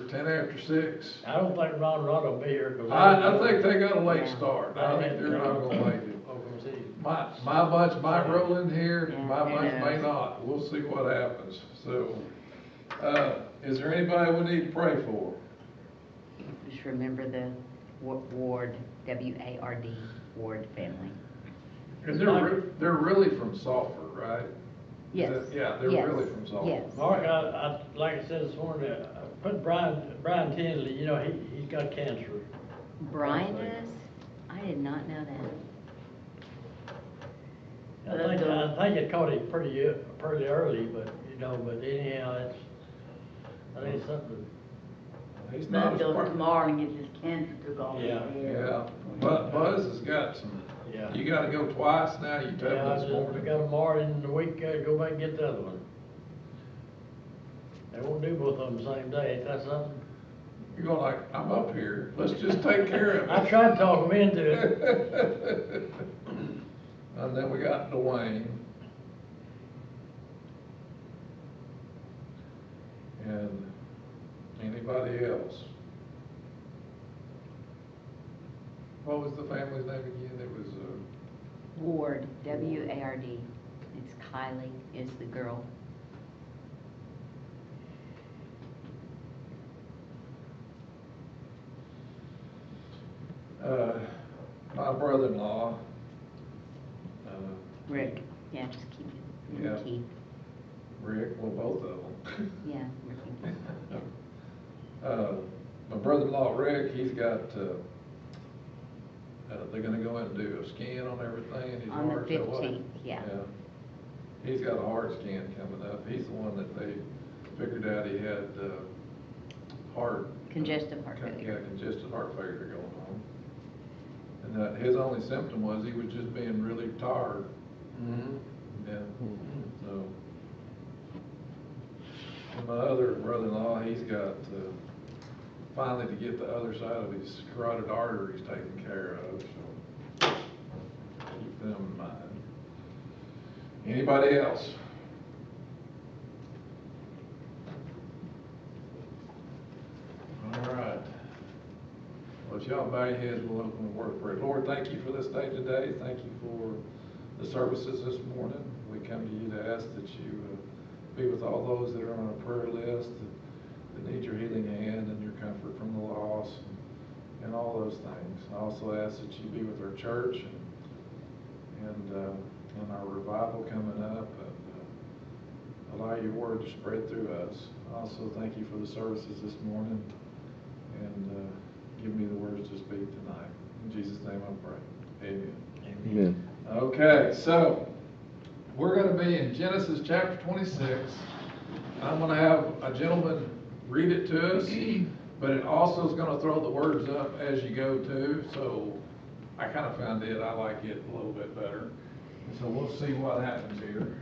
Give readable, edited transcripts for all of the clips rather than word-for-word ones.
10 after 6? I don't think Ron will be here, cause. I think they got a late Yeah. start. I think they're not gonna make it. Oklahoma City. My bunch might roll in here, Yeah, my who bunch may knows? not. We'll see what happens. So, is there anybody we need to pray for? Just remember the Ward, W-A-R-D, Ward family. And they're really from Salford, right? Yes. Yeah, they're Yes. really from Salford. Yes. Mark, like I said this morning, I put Brian Tinsley, you know, he's got cancer. Brian does? I did not know that. I think it caught him pretty early, but, but anyhow, I think it's something. He's Not not as until far. tomorrow and get this cancer took off. Yeah. Yeah, but Buzz has got some, Yeah. you gotta go twice now, you told Yeah, me I this just morning. got them tomorrow in the week, go back and get the other one. They won't do both of them the same day, ain't that something? You're going like, I'm up here, let's just take care of it. I tried to talk them into it. And then we got Dwayne. And anybody else? What was the family's name again? It was, Ward, W-A-R-D. It's Kylie is the girl. my brother-in-law. Rick. Yeah, just keep it. Yeah. Keith. Rick, well, both of them. Yeah, Rick and Keith. My brother-in-law Rick, he's got, they're gonna go in and do a scan on everything in his On the heart. is that what? 15th, yeah. He's got a heart scan coming up. He's the one that they figured out he had, Congestive heart Yeah, failure. congestive heart failure going on. And that his only symptom was he was just being really tired. Yeah, so. And my other brother-in-law, he's got, finally to get the other side of his carotid arteries taken care of, so keep them in mind. Anybody else? All right. Well, if y'all bow your heads, we'll open the word of prayer. Lord, thank you for this day today. Thank you for the services this morning. We come to you to ask that you be with all those that are on our prayer list, that need your healing hand and your comfort from the lost and all those things. I also ask that you be with our church and our revival coming up, and allow your word to spread through us. I also thank you for the services this morning, and give me the words to speak tonight. In Jesus' name I pray. Amen. Amen. Okay, so we're going to be in Genesis chapter 26. I'm going to have a gentleman read it to us, but it also is going to throw the words up as you go too. So I kind of found I like it a little bit better. So we'll see what happens here.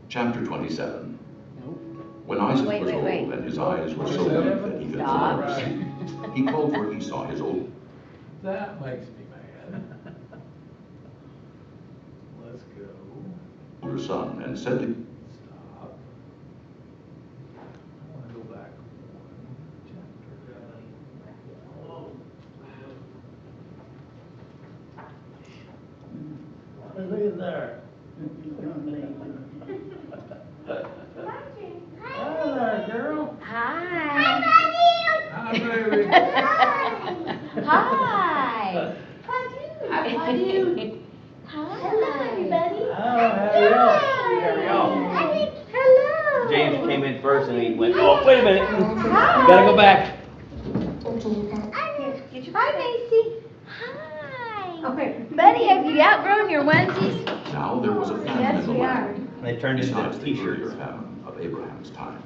Chapter 27. Nope. When Isaac Wait, was wait, old wait. and his eyes were so weak that he could Stop. not see, he called for Esau his older That makes me mad. Let's go. son and said to Stop. I want to go back one chapter. Look at there. Hi there, girl. Hi. Hi, baby. Hi. How do you? Hi. everybody. Oh, how are y'all? Hello. James came in first and he went, oh, wait a minute. You gotta go back. Hi, Macy. Hi. Okay. Buddy, have you outgrown your onesies? Now there was a famine Yes, in the we are. land, They turned into besides the earlier t-shirts. famine of Abraham's time.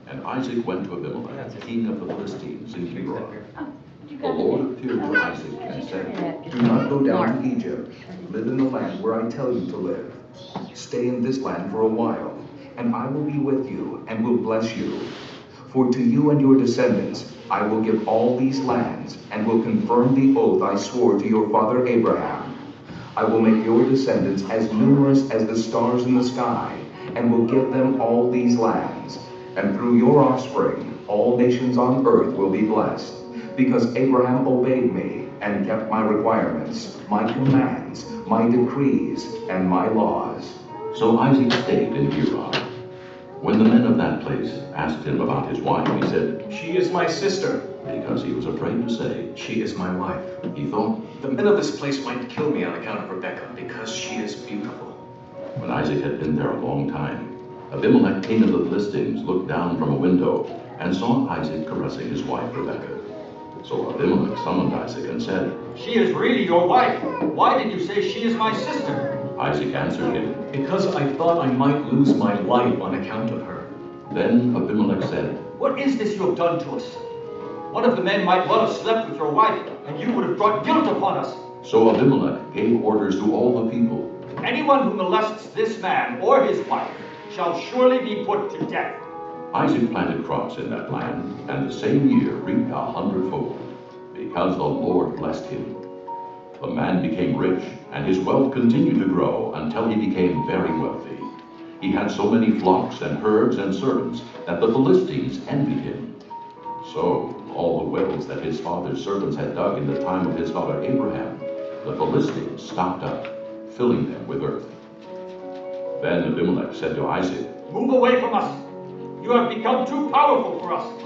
And Isaac went to Abimelech, king of the Philistines in Gerar. The Lord appeared to Isaac and said, Do not go down to Egypt. Live in the land where I tell you to live. Stay in this land for a while, and I will be with you and will bless you. For to you and your descendants I will give all these lands, and will confirm the oath I swore to your father Abraham. I will make your descendants as numerous as the stars in the sky, and will give them all these lands. And through your offspring, all nations on earth will be blessed, because Abraham obeyed me and kept my requirements, my commands, my decrees, and my laws. So Isaac stayed in Gerar. When the men of that place asked him about his wife, he said, She is my sister. because he was afraid to say, She is my wife. he thought, The men of this place might kill me on account of Rebekah, because she is beautiful. when Isaac had been there a long time, Abimelech, king of the Philistines, looked down from a window and saw Isaac caressing his wife Rebekah. So Abimelech summoned Isaac and said, She is really your wife. Why did you say she is my sister? Isaac answered him. Because I thought I might lose my life on account of her. Then Abimelech said, What is this you have done to us? One of the men might well have slept with your wife, and you would have brought guilt upon us. So Abimelech gave orders to all the people. Anyone who molests this man or his wife shall surely be put to death. Isaac planted crops in that land, and the same year reaped 100-fold, because the Lord blessed him. The man became rich, and his wealth continued to grow until he became very wealthy. He had so many flocks and herds and servants that the Philistines envied him. So all the wells that his father's servants had dug in the time of his father Abraham, the Philistines stopped up, filling them with earth. Then Abimelech said to Isaac, Move away from us. You have become too powerful for us.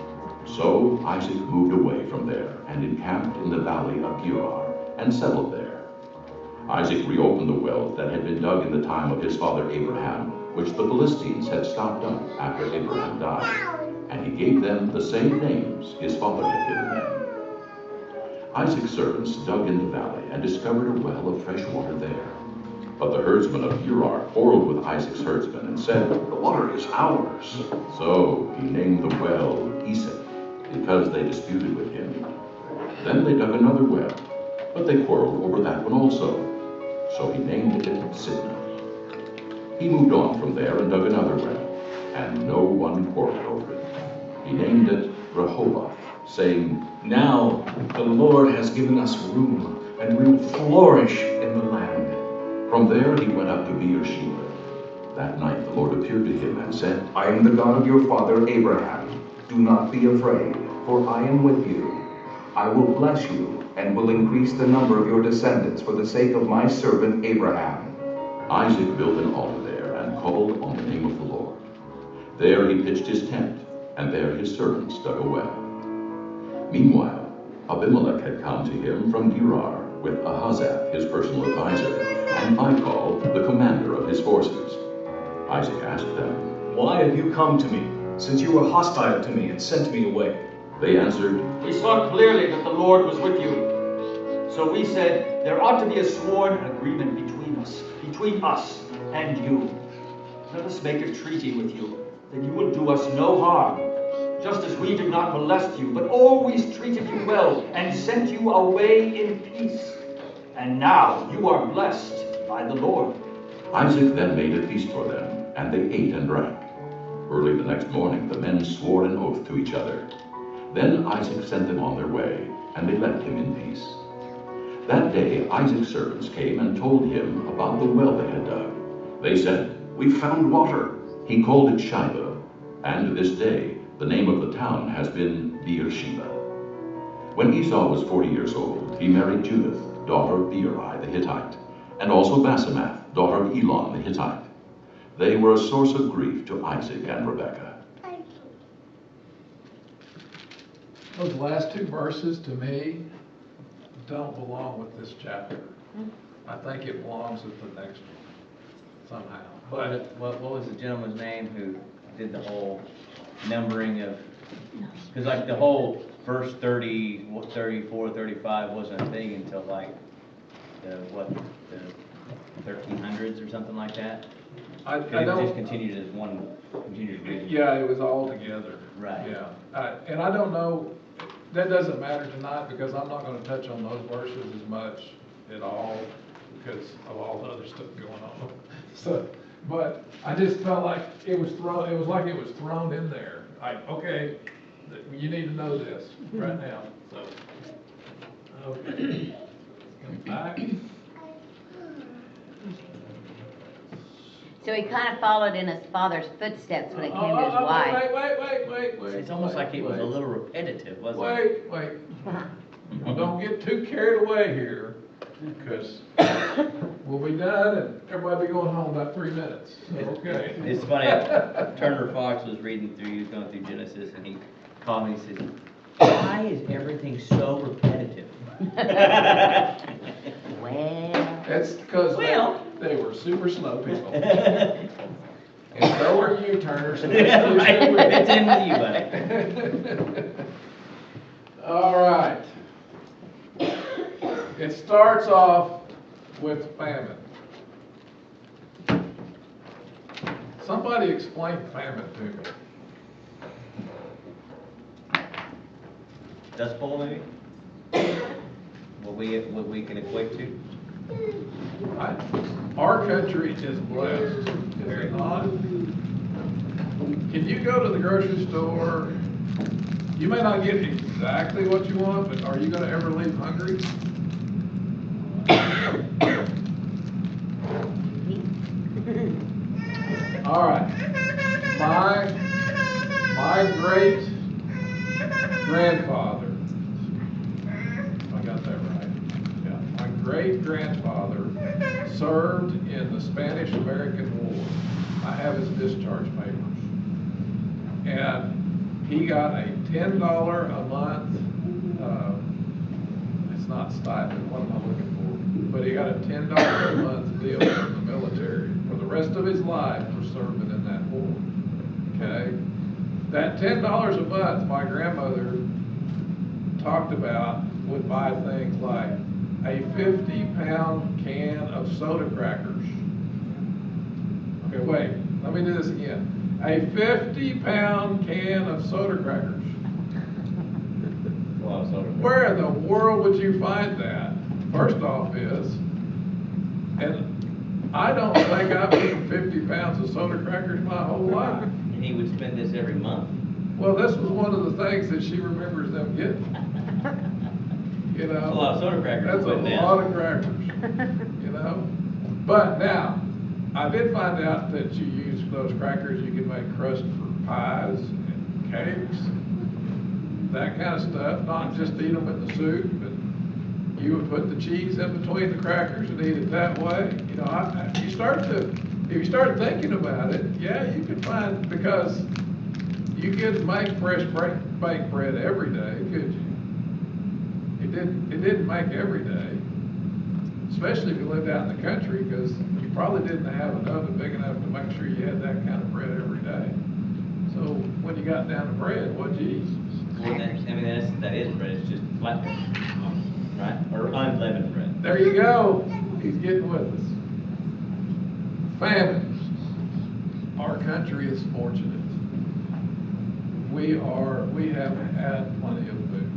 So Isaac moved away from there and encamped in the valley of Gerar and settled there. Isaac reopened the wells that had been dug in the time of his father Abraham, which the Philistines had stopped up after Abraham died, and he gave them the same names his father had given them. Isaac's servants dug in the valley and discovered a well of fresh water there. But the herdsmen of Gerar quarreled with Isaac's herdsmen and said, The water is ours. So he named the well Esek, because they disputed with him. Then they dug another well, but they quarreled over that one also. So he named it Sitnah. He moved on from there and dug another well, and no one quarreled over it. He named it Rehoboth, saying, Now the Lord has given us room, and we will flourish in the land. From there he went up to Beersheba. That night the Lord appeared to him and said, I am the God of your father Abraham. Do not be afraid, for I am with you. I will bless you, and will increase the number of your descendants for the sake of my servant Abraham. Isaac built an altar there and called on the name of the Lord. There he pitched his tent, and there his servants dug a well. Meanwhile, Abimelech had come to him from Gerar with Ahazath, his personal advisor, and Phicol, the commander of his forces. Isaac asked them, Why have you come to me, since you were hostile to me and sent me away? They answered, We saw clearly that the Lord was with you. So we said, there ought to be a sworn agreement between us and you. Let us make a treaty with you, that you will do us no harm, just as we did not molest you, but always treated you well and sent you away in peace. And now you are blessed by the Lord. Isaac then made a feast for them, and they ate and drank. Early the next morning the men swore an oath to each other. Then Isaac sent them on their way, and they left him in peace. That day Isaac's servants came and told him about the well they had dug. They said, We found water. He called it Shiloh, and to this day the name of the town has been Beersheba. When Esau was 40 years old, he married Judith, daughter of Beeri the Hittite, and also Basemath, daughter of Elon the Hittite. They were a source of grief to Isaac and Rebekah. Those last two verses, to me, don't belong with this chapter. I think it belongs with the next one, somehow. But What was the gentleman's name who did the whole numbering of, because like the whole verse 30, 34, 35 wasn't a thing until like the 1300s or something like that? I It don't. just continued as one continued reading. Yeah, it was all together. Right. Yeah, and I don't know, that doesn't matter tonight, because I'm not gonna touch on those verses as much at all, because of all the other stuff going on. So, but I just felt like it was thrown in there. Like, okay, You need to know this right now, so. Okay. Come back. So he kind of followed in his father's footsteps when it came to his wife. Wait. It's almost like it was a little repetitive, wasn't it? Wait. Now, don't get too carried away here, because we'll be done and everybody be going home about 3 minutes, so, okay. It's funny, Turner Fox was reading through, he was going through Genesis, and he called me and says, why is everything so repetitive? Well, That's because Well. they were super slow people. And so are you, Turner, so Yeah, that's right. with It's in with you, buddy. All right. It starts off with famine. Somebody explain famine to me. Dust Bowl, maybe? What we can equate to? Our country is blessed, is it not? Can you go to the grocery store? You may not get exactly what you want, but are you gonna ever leave hungry? All right. My great grandfather, I got that right. Yeah, my great grandfather served in the Spanish-American War. I have his discharge papers. And he got a $10 a month, it's not stipend, what am I looking for? But he got a $10 a month deal from the military for the rest of his life for serving in that war, okay? That $10 a month, my grandmother talked about, would buy things like a 50-pound can of soda crackers. Okay, wait, let me do this again. A 50-pound can of soda crackers. Well, soda. Where in the world would you find that? First off is, and I don't think I've eaten 50 pounds of soda crackers my whole life. And he would spend this every month. Well, this was one of the things that she remembers them getting. You know? That's a lot of soda crackers That's a putting down. lot of crackers, you know? But now, I did find out that you use those crackers, you can make crust for pies and cakes, that kind of stuff, not just eat them in the soup, but you would put the cheese in between the crackers and eat it that way. You know, if you start thinking about it, yeah, you can find, because you couldn't make fresh baked bread every day, could you? It didn't make every day, especially if you lived out in the country, because you probably didn't have an oven big enough to make sure you had that kind of bread every day. So when you got down to bread, what'd you eat? That is bread, it's just flat bread, right? Or unleavened bread. There you go. He's getting with us. Famine. Our country is fortunate. We have had plenty of food.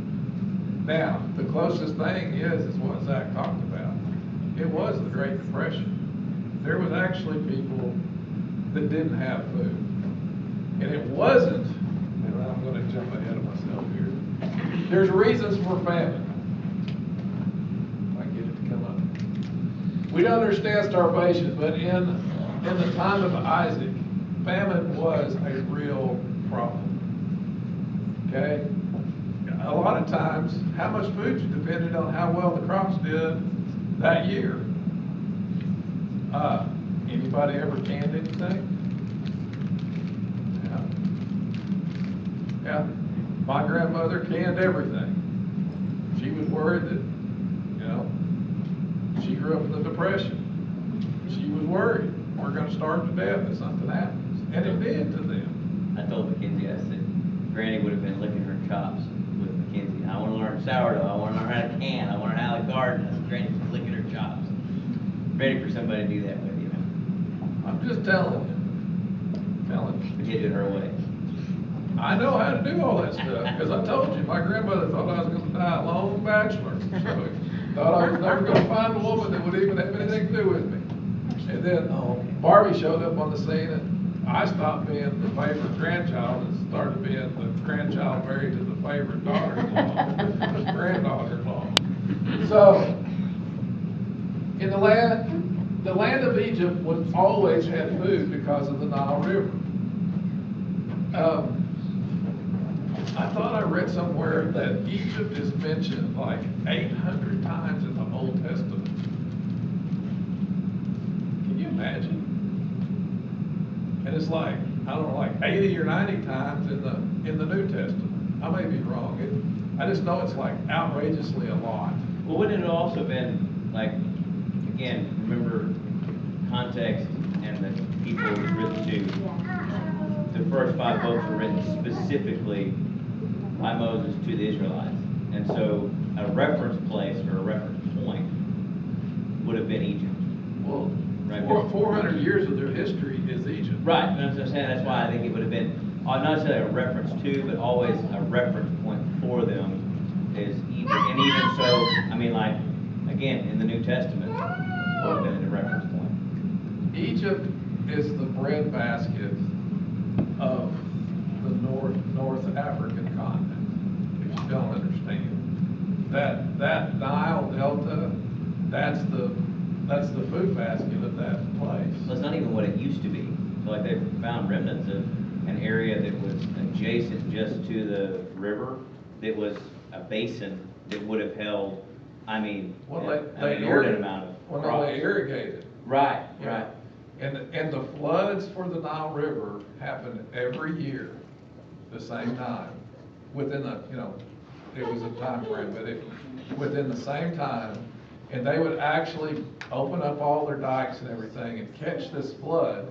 Now, the closest thing is what Zach talked about. It was the Great Depression. There was actually people that didn't have food. And it wasn't, and I'm going to jump ahead of myself here. There's reasons for famine. If I can get it to come up. We don't understand starvation, but in the time of Isaac, famine was a real problem. Okay? A lot of times, how much food depended on how well the crops did that year. Anybody ever canned anything? Yeah. My grandmother canned everything. She was worried that, you know, she grew up in the Depression. She was worried, we're gonna starve to death if something happens. And it did to them. I told Mackenzie, I said, Granny would have been licking her chops with Mackenzie. I want to learn sourdough, I want to learn how to can, I want to learn how to garden. I said, Granny's licking her chops. Ready for somebody to do that with you, man. I'm just telling you. But you did it her way. I know how to do all that stuff, because I told you, my grandmother thought I was gonna die a lone bachelor. So thought I was never gonna find a woman that would even have anything to do with me. And then Barbie showed up on the scene, and I stopped being the favorite grandchild and started being the grandchild married to the favorite daughter-in-law, granddaughter-in-law. So, in the land of Egypt was always had food because of the Nile River. I thought I read somewhere that Egypt is mentioned like 800 times in the Old Testament. Can you imagine? And it's like, I don't know, like 80 or 90 times in the New Testament. I may be wrong. I just know it's like outrageously a lot. Well, wouldn't it have also been, like, again, remember context and the people it was written to. The first 5 books were written specifically by Moses to the Israelites. And so a reference place or a reference point would have been Egypt. Well, right? 400 years of their history is Egypt. Right, and that's what I'm saying. That's why I think it would have been, not necessarily a reference to, but always a reference point for them is Egypt. And even so, I mean, like, again, in the New Testament, would have been a reference point. Egypt is the breadbasket of the North African continent, if you don't understand. That Nile Delta, that's the food basket of that place. Well, it's not even what it used to be. So like they found remnants of an area that was adjacent just to the river, that was a basin that would have held, I mean, an inordinate amount of crops. They irrigated. Right, Yeah. right. And the floods for the Nile River happened every year, the same time, within the, it was a time frame, but within the same time, and they would actually open up all their dikes and everything and catch this flood,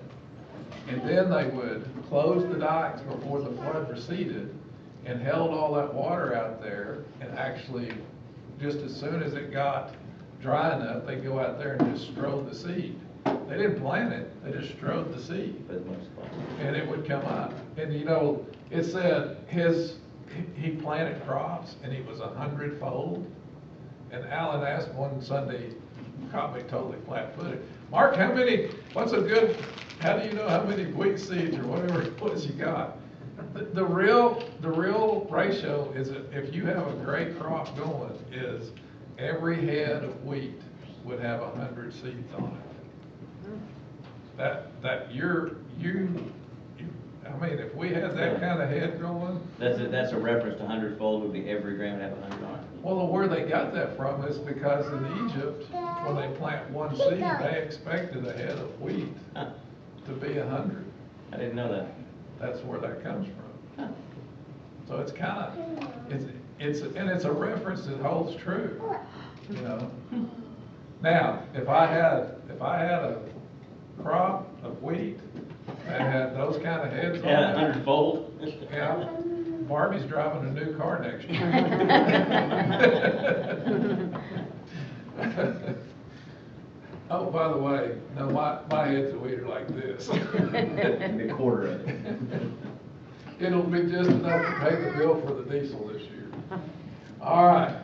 and then they would close the dikes before the flood receded and held all that water out there, and actually, just as soon as it got dry enough, they'd go out there and just strode the seed. They didn't plant it, they just strode the seed. And it would come up. And it said he planted crops and he was 100-fold. And Alan asked one Sunday, caught me totally flat-footed, Mark, how do you know how many wheat seeds or whatever it was you got? The real ratio is that if you have a great crop going, is every head of wheat would have 100 seeds on it. I mean, if we had that kind of head going. That's a reference to 100-fold would be every gram would have 100 on it. Well, where they got that from is because in Egypt, when they plant one seed, they expected a head of wheat to be 100. I didn't know that. That's where that comes from. So it's kind of, it's a reference that holds true, Now, if I had a crop of wheat that had those kind of heads on it. Yeah, 100-fold. Yeah, Barbie's driving a new car next year. Oh, by the way, no, my heads of wheat are like this. A quarter of it. It'll be just enough to pay the bill for the diesel this year. All right,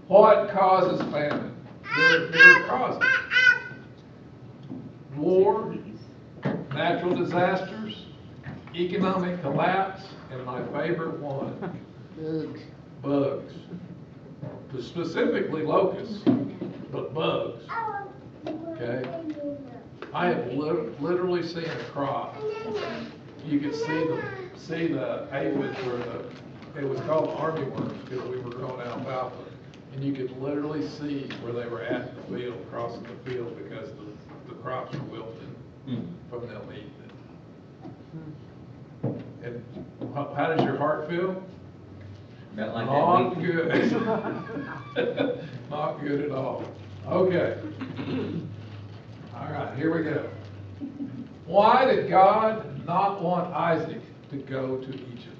what causes famine? There are causes. War, natural disasters, economic collapse, and my favorite one, bugs. Specifically locusts, but bugs. Okay? I have literally seen a crop. You could see the aphids, it was called armyworms because we were growing alfalfa. And you could literally see where they were at in the field, crossing the field, because the crops were wilting from them eating it. And how does your heart feel? About like Not that good. Not good at all. Okay. All right, here we go. Why did God not want Isaac to go to Egypt?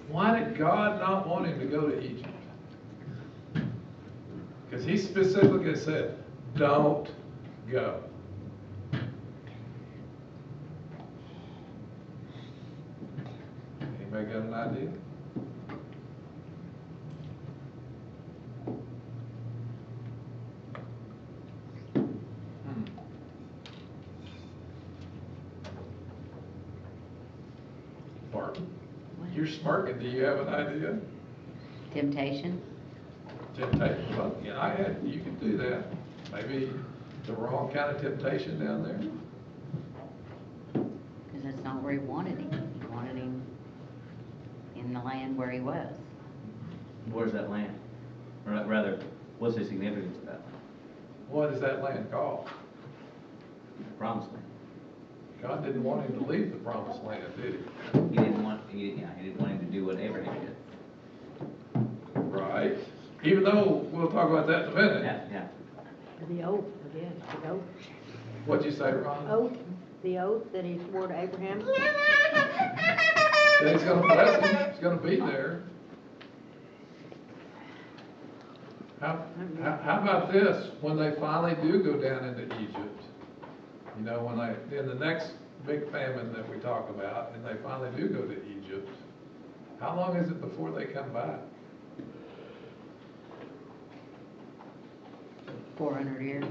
Why did God not want him to go to Egypt? Because he specifically said, don't go. Anybody got an idea? Barb? You're smirking, do you have an idea? Temptation? Temptation, well, yeah, you can do that. Maybe the wrong kind of temptation down there. Because that's not where he wanted him. He wanted him in the land where he was. Where's that land? Or rather, what's the significance of that land? What is that land called? The promised land. God didn't want him to leave the promised land, did He didn't want him to do what Abraham did. he? Right. Even though, we'll talk about that in a minute. Yeah. The oath, I guess, the oath. What'd you say, Ron? The oath that he swore to Abraham. That he's gonna bless him, he's gonna be there. How about this, when they finally do go down into Egypt, you know, in the next big famine that we talk about, and they finally do go to Egypt, how long is it before they come back? 400 years.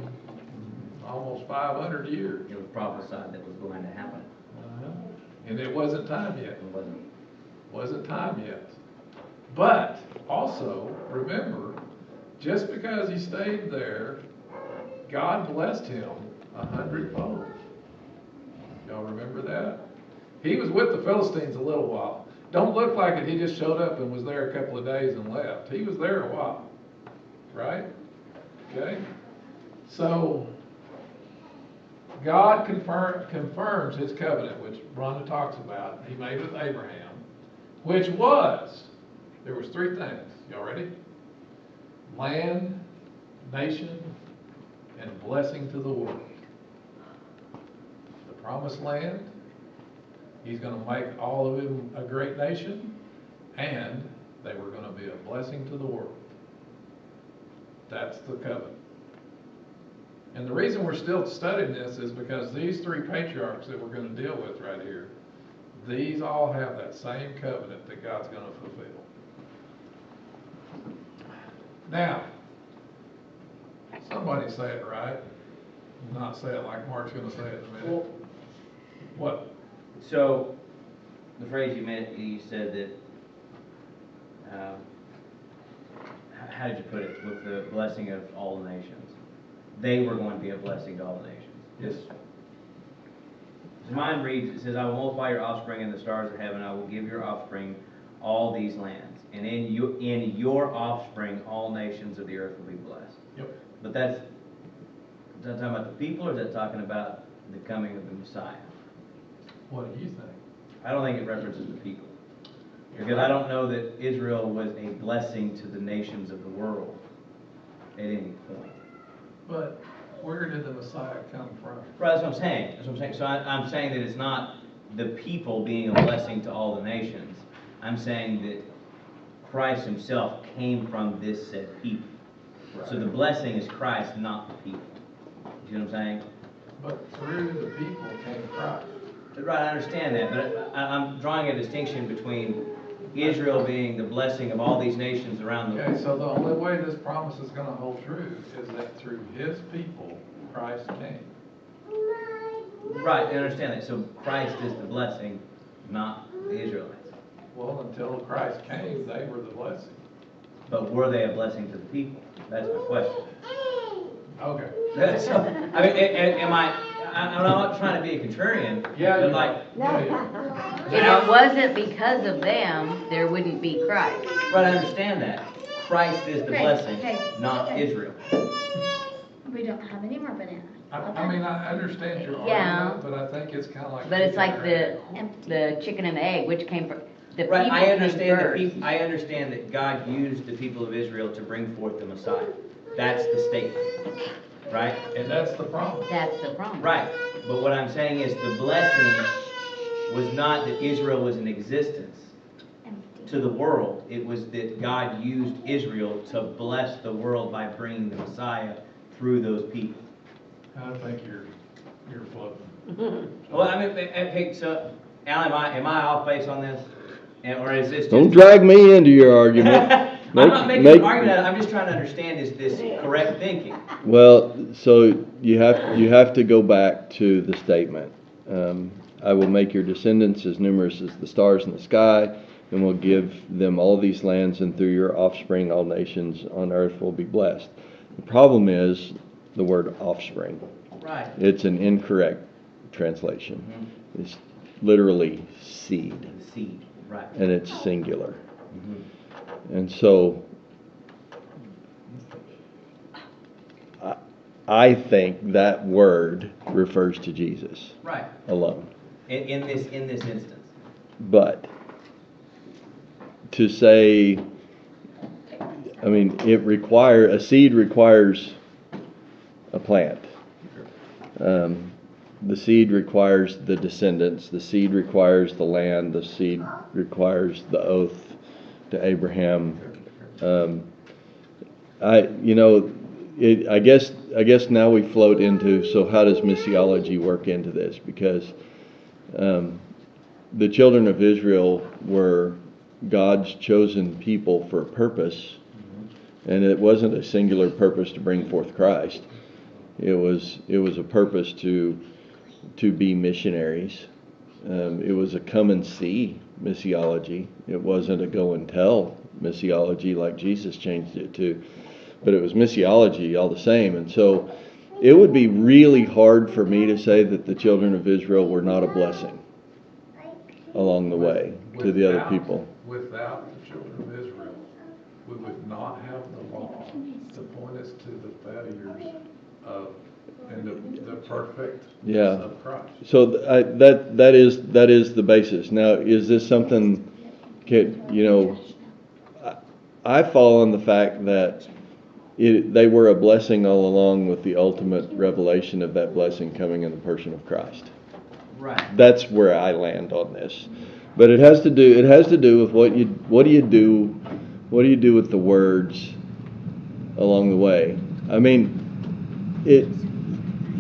Almost 500 years. It was prophesied that was going to happen. And it wasn't time yet. It wasn't. Wasn't time yet. But also, remember, just because he stayed there, God blessed him 100-fold. Y'all remember that? He was with the Philistines a little while. Don't look like it, he just showed up and was there a couple of days and left. He was there a while, right? Okay? So, God confirms his covenant, which Rhonda talks about, he made with Abraham, which was, there was three things. Y'all ready? Land, nation, and blessing to the world. The promised land, he's going to make all of them a great nation, and they were going to be a blessing to the world. That's the covenant. And the reason we're still studying this is because these three patriarchs that we're going to deal with right here, these all have that same covenant that God's going to fulfill. Now, somebody say it right, not say it like Mark's going to say it in a minute. What? So, the phrase you said that, how did you put it, with the blessing of all the nations? They were going to be a blessing to all the nations. Yes. So mine reads, it says, I will multiply your offspring in the stars of heaven, I will give your offspring all these lands, and in your offspring all nations of the earth will be blessed. Yep. But is that talking about the people, or is that talking about the coming of the Messiah? What do you think? I don't think it references the people. Because I don't know that Israel was a blessing to the nations of the world at any point. But where did the Messiah come from? Right, that's what I'm saying. So I'm saying that it's not the people being a blessing to all the nations. I'm saying that Christ himself came from this said people. Right. So the blessing is Christ, not the people. You know what I'm saying? But through the people came Christ. Right, I understand that, but I'm drawing a distinction between Israel being the blessing of all these nations around the world. Okay, so the only way this promise is going to hold true is that through his people, Christ came. Right, I understand that. So Christ is the blessing, not the Israelites. Well, until Christ came, they were the blessing. But were they a blessing to the people? That's my question. Okay. So, I mean, I'm not trying to be a contrarian. Yeah, but like, If it wasn't because of them, there wouldn't be Christ. right, I understand that. Christ is the Hey, blessing, hey, not okay. Israel. We don't have any more bananas. I mean, I understand your Yeah. argument, but I think it's kind of like. But it's like Empty. the chicken and the egg, which came from, the people Right, I came understand first. I understand that God used the people of Israel to bring forth the Messiah. That's the statement, right? And that's the problem. That's the problem. Right, but what I'm saying is the blessing was not that Israel was in existence Empty. to the world. It was that God used Israel to bless the world by bringing the Messiah through those people. I think you're floating. Well, I mean, hey, so, Alan, am I off base on this? Or is this just... Don't drag me into your argument. I'm not making an argument, I'm just trying to understand, is this correct thinking? Well, so you have to go back to the statement. I will make your descendants as numerous as the stars in the sky, and will give them all these lands, and through your offspring all nations on earth will be blessed. The problem is the word offspring. Right. It's an incorrect translation. Mhm. It's literally seed, Seed, right. and it's singular. Mhm. And so I think that word refers to Jesus Right. alone. In this instance. But to say, I mean, a seed requires a plant. The seed requires the descendants. The seed requires the land. The seed requires the oath to Abraham. I guess now we float into, so how does missiology work into this? Because the children of Israel were God's chosen people for a purpose, and it wasn't a singular purpose to bring forth Christ. It was a purpose to be missionaries. It was a come and see missiology. It wasn't a go and tell missiology like Jesus changed it to, but it was missiology all the same. And so it would be really hard for me to say that the children of Israel were not a blessing along the way to the other people. Without the children of Israel, we would not have the law to point us to the failures of and the perfect of Christ. So that is the basis. Now, is this something? I fall on the fact that they were a blessing all along, with the ultimate revelation of that blessing coming in the person of Christ. Right. That's where I land on this. But it has to do with what do you do with the words along the way. I mean,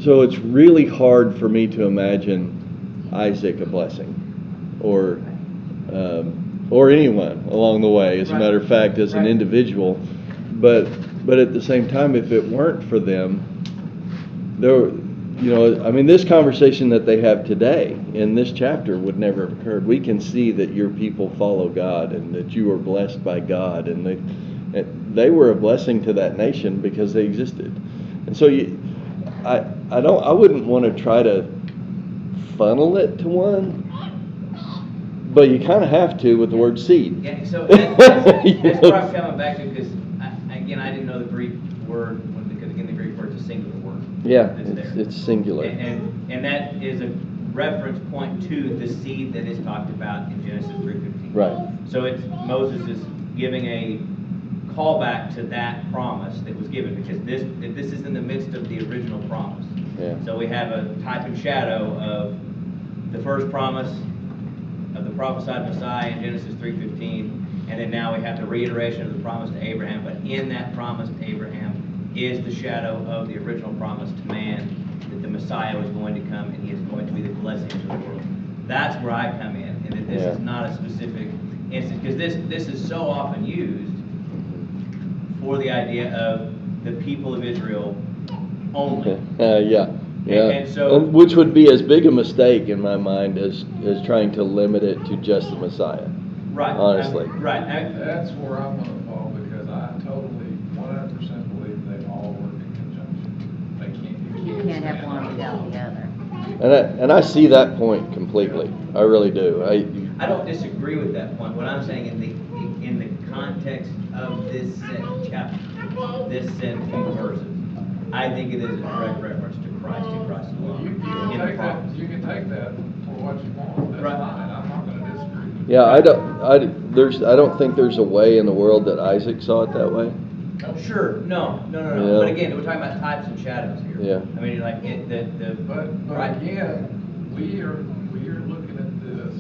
so it's really hard for me to imagine Isaac a blessing, or anyone along the way, as a matter of fact, as an individual. But at the same time, if it weren't for them, this conversation that they have today in this chapter would never have occurred. We can see that your people follow God, and that you are blessed by God, and they were a blessing to that nation because they existed. And so I wouldn't want to try to funnel it to one, but you kind of have to with the word seed. Yeah, so that's where I'm coming back to, because I didn't know the Greek word, because again the Greek word is a singular word. Yeah, it's singular. And that is a reference point to the seed that is talked about in Genesis 3:15. Right. So Moses is giving a callback to that promise that was given, because this is in the midst of the original promise. Yeah. So we have a type and shadow of the first promise of the prophesied Messiah in Genesis 3:15, and then now we have the reiteration of the promise to Abraham. But in that promise to Abraham is the shadow of the original promise to man, that the Messiah was going to come and he is going to be the blessing to the world. That's where I come in, and that this is not a specific instance, because this is so often used for the idea of the people of Israel only. And so, which would be as big a mistake in my mind as trying to limit it to just the Messiah. Right. Honestly. That's where I'm going to fall, because I totally 100% believe they all work in conjunction. You can't have one without the other. And I see that point completely. I really do. I don't disagree with that point. What I'm saying in the context of this set chapter, this set few verses, I think it is a direct reference to Christ and Christ alone. You can take that for what you want. That's fine. I'm not going to disagree. Yeah, I don't think there's a way in the world that Isaac saw it that way. Sure, no. Yeah. But again, we're talking about types and shadows here. Yeah. I mean, like But right. Again, we are looking at this.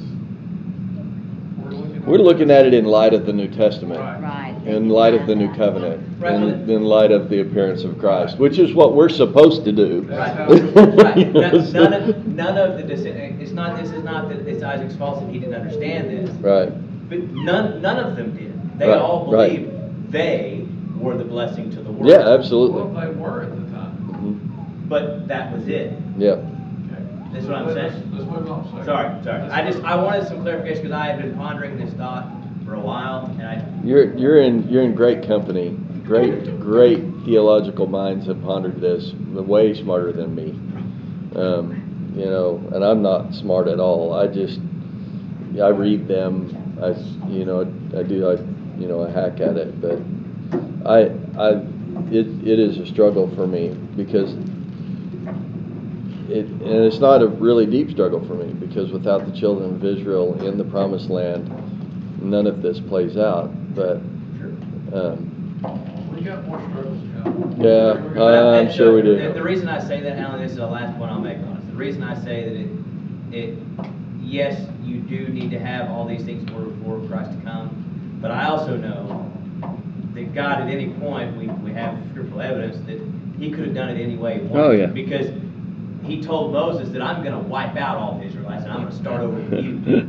We're looking at it in light of the New Testament. Right. In light of the New Covenant. Right. In light of the appearance of Christ, which is what we're supposed to do. Right. Right. None of the it's not. This is not that it's Isaac's fault that he didn't understand this. Right. But none of them did. They all believed they were the blessing to the world. Yeah, absolutely. Well, they were at the time. Mm-hmm. But that was it. Yeah. Okay. That's what I'm saying. Let's move on a second. Sorry. I wanted some clarification because I have been pondering this thought for a while, and You're in great company. Great theological minds have pondered this, way smarter than me. You know, and I'm not smart at all. I read them. I hack at it, but it is a struggle for me because and it's not a really deep struggle for me because without the children of Israel in the promised land, none of this plays out. But We got more struggles coming. yeah, I'm sure we do. The reason I say that, Alan, this is the last point I'll make on it. The reason I say that yes, you do need to have all these things in order for Christ to come, but I also know that God at any point, we have scriptural evidence that he could have done it any way he wanted. Oh, yeah. Because he told Moses that I'm going to wipe out all the Israelites and I'm going to start over with you.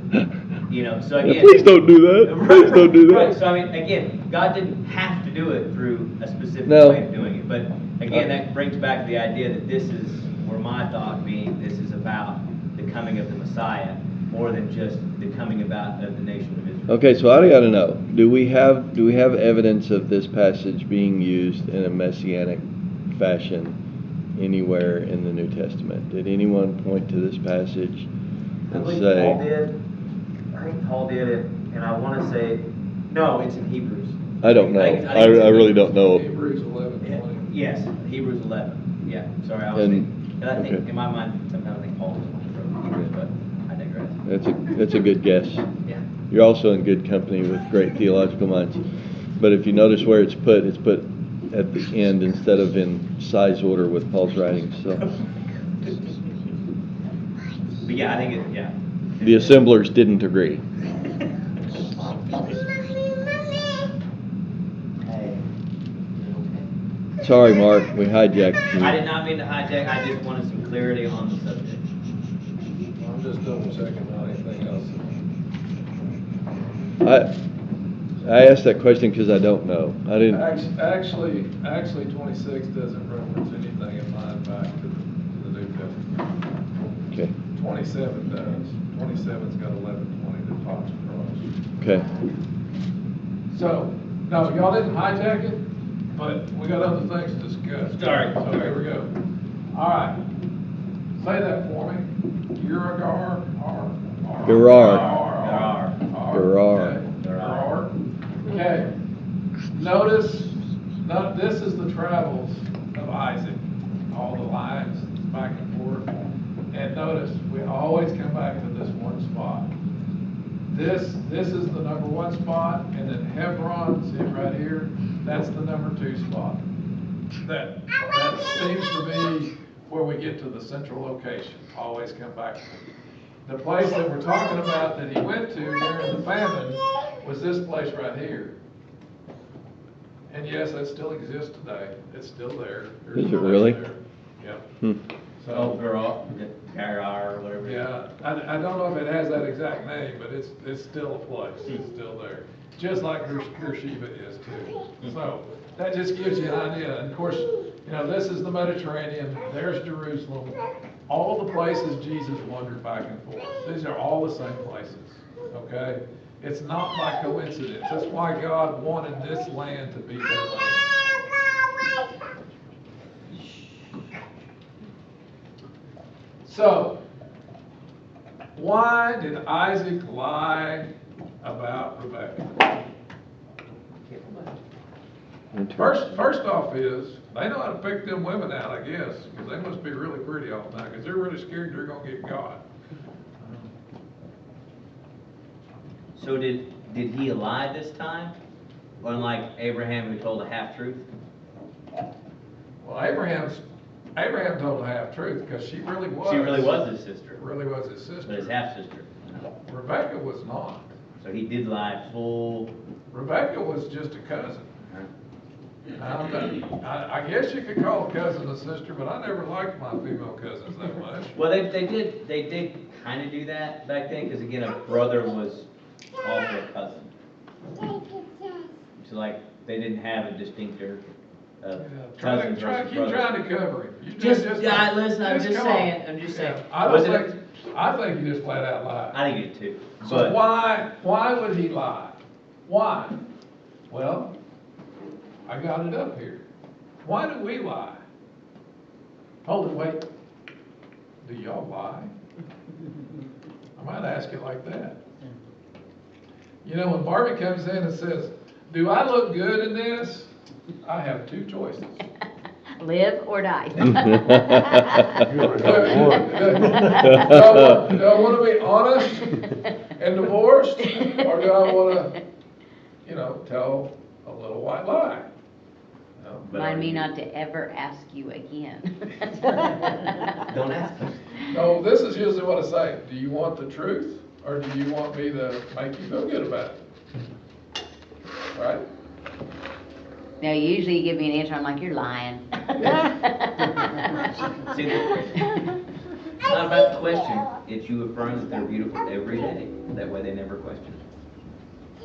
You know, so again. Please don't do that. Please don't do that. Right, so I mean, again, God didn't have to do it through a specific No. way of doing it. But again, that brings back the idea that this is where my thought being, this is about the coming of the Messiah more than just the coming about of the nation of Israel. Okay, so I got to know: do we have evidence of this passage being used in a messianic fashion anywhere in the New Testament? Did anyone point to this passage and say? Paul did. I think Paul did it, and I want to say, no, it's in Hebrews. I don't know. I really don't know. Hebrews 11:20. Yes, Hebrews 11. Yeah, sorry, I was thinking. And I think in my mind, sometimes I think Paul was the one who wrote Hebrews, but I digress. That's a good guess. Yeah. You're also in good company with great theological minds. But if you notice where it's put at the end instead of in size order with Paul's writings. So But yeah, I think yeah. the assemblers didn't agree. Sorry, Mark, we hijacked you. I did not mean to hijack. I just wanted some clarity on the subject. I'm just double checking on anything else. I asked that question because I don't know. I didn't. Actually, 26 doesn't reference anything in line back to the New Testament. Okay. 27 does. 27's got 11:20 that talks across. Okay. So, no, y'all didn't hijack it, but we got other things to discuss. Sorry. So here we go. All right. Say that for me. Uragar, Gerar. Okay. Notice, this is the travels of Isaac, all the lines back and forth. And notice, we always come back to this one spot. This is the number 1 spot, and then Hebron, see it right here? That's the number 2 spot. That seems to be where we get to the central location. Always come back to it. The place that we're talking about that he went to during the famine was this place right here. And yes, that still exists today. It's still there. There's Is it a place really? there. Yep. So, Gerar, or whatever. Yeah, I don't know if it has that exact name, but it's still a place. It's still there. Just like Beersheba is too. So that just gives you an idea. And of course, this is the Mediterranean. There's Jerusalem. All the places Jesus wandered back and forth. These are all the same places. Okay? It's not by coincidence. That's why God wanted this land to be their land. So, why did Isaac lie about Rebekah? First off is, they know how to pick them women out, I guess, because they must be really pretty all the time, because they're really scared they're going to get caught. So did he lie this time? Unlike Abraham who told a half-truth? Well, Abraham told a half-truth because she really was. She really was his sister. Really was his sister. But his half-sister. Rebekah was not. So he did lie full. Rebekah was just a cousin. I guess you could call a cousin a sister, but I never liked my female cousins that much. Well, they did kind of do that back then, because again, a brother was also a cousin. So like, they didn't have a distinct cousins Try, versus keep brothers. trying to cover him. You Listen, I'm just come saying, on. I'm just Yeah, saying. I Was don't it- think, I think he just flat out lied. I think it too, So but why would he lie? Why? Well, I got it up here. Why do we lie? Hold it, wait. Do y'all lie? I might ask it like that. You know, when Barbie comes in and says, do I look good in this? I have two choices. Live or die. Do I want to be honest and divorced, or do I want to, tell a little white lie? Remind me not to ever ask you again. don't ask them. No, this is usually what I say. Do you want the truth, or do you want me to make you feel good about it? Right? No, usually you give me an answer, I'm like, you're lying. See, it's not about the question, it's you affirm that they're beautiful every day, that way they never question.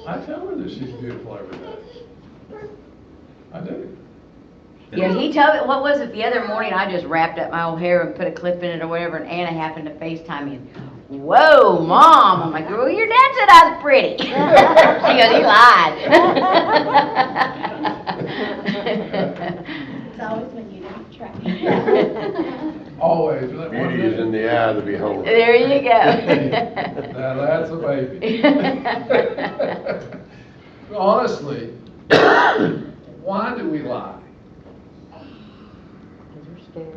I tell her that she's beautiful every day. I do. Yeah, he told me, what was it, the other morning, I just wrapped up my old hair and put a clip in it or whatever, and Anna happened to FaceTime me. Whoa, Mom! I'm like, well, your dad said I was pretty. She goes, he lied. It's always when you don't try. Always. Beauty is in the eye of the beholder. There you go. Now that's a baby. Honestly, why do we lie? Well,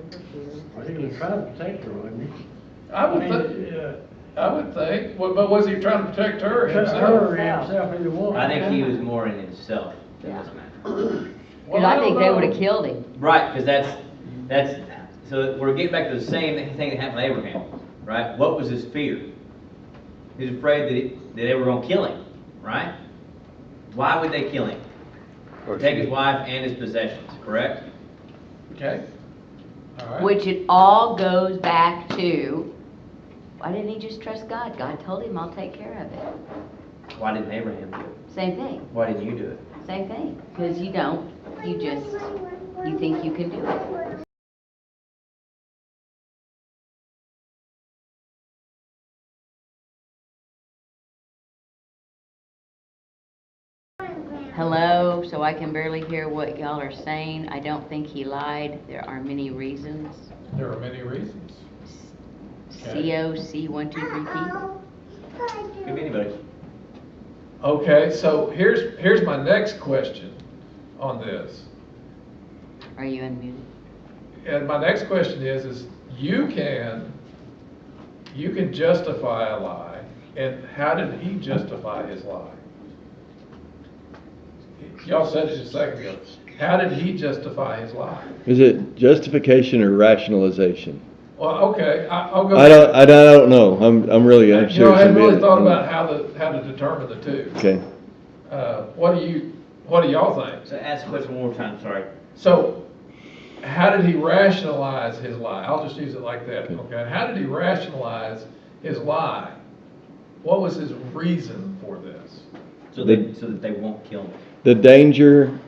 he was trying to protect her, wasn't he? I would think, Yeah. I would think, but was he trying to protect her or himself? Her, himself, either one. I think he was more in himself than this man. Because I think they would have killed him. Right, because that's, so we're getting back to the same thing that happened to Abraham, right? What was his fear? He was afraid that they were gonna kill him, right? Why would they kill him? Take his wife and his possessions, correct? Okay. All right. Which it all goes back to, why didn't he just trust God? God told him, I'll take care of it. Why didn't Abraham do it? Same thing, Why didn't you do it? same thing. Because you don't, you think you can do it. Hello, so I can barely hear what y'all are saying. I don't think he lied. There are many reasons. There are many reasons. COC 1 2 3 P. Could be anybody. Okay, so here's my next question on this. Are you unmuted? And my next question is you can justify a lie, and how did he justify his lie? Y'all said it just a second ago. How did he justify his lie? Is it justification or rationalization? Well, okay, I'll go. I don't know. I'm really I unsure. hadn't really thought about how to determine the two. Okay. What do y'all think? So ask the question one more time, sorry. So, how did he rationalize his lie? I'll just use it like that, okay? How did he rationalize his lie? What was his reason for this? So that they won't kill him. The danger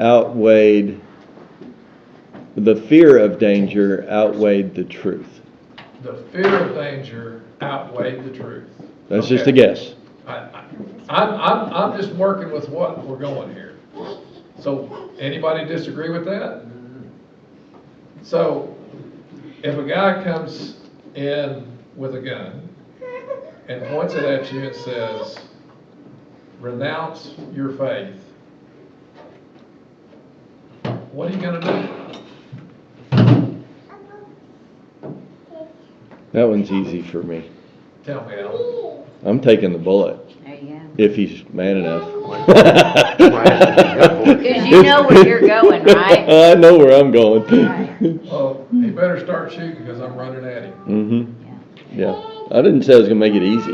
outweighed, the fear of danger outweighed the truth. The fear of danger outweighed the truth. That's just a Okay. guess. I'm just working with what we're going here. So, anybody disagree with that? So, if a guy comes in with a gun and points it at you and says, renounce your faith, what are you gonna do? That one's easy for me. Tell me, Alan. I'm taking the bullet. There you go. If he's man enough. Because you know where you're going, right? I know where I'm going. Well, he better start shooting because I'm running at him. Mm-hmm. Yeah. I didn't say I was gonna make it easy.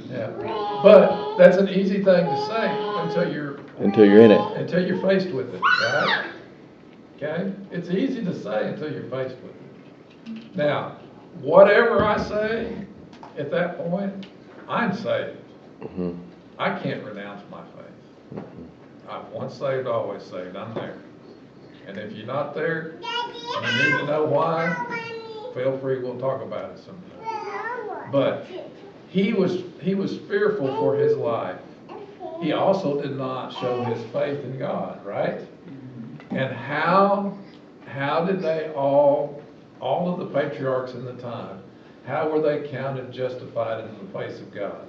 Yeah, but that's an easy thing to say until you're in it. until you're faced with it, right? Okay? It's easy to say until you're faced with it. Now, whatever I say at that point, I'm saved. Mm-hmm. I can't renounce my faith. I'm once saved, always saved, I'm there. And if you're not there, and you need to know why, feel free, we'll talk about it sometime. But he was fearful for his life. He also did not show his faith in God, right? And how did they all of the patriarchs in the time, how were they counted justified in the face of God?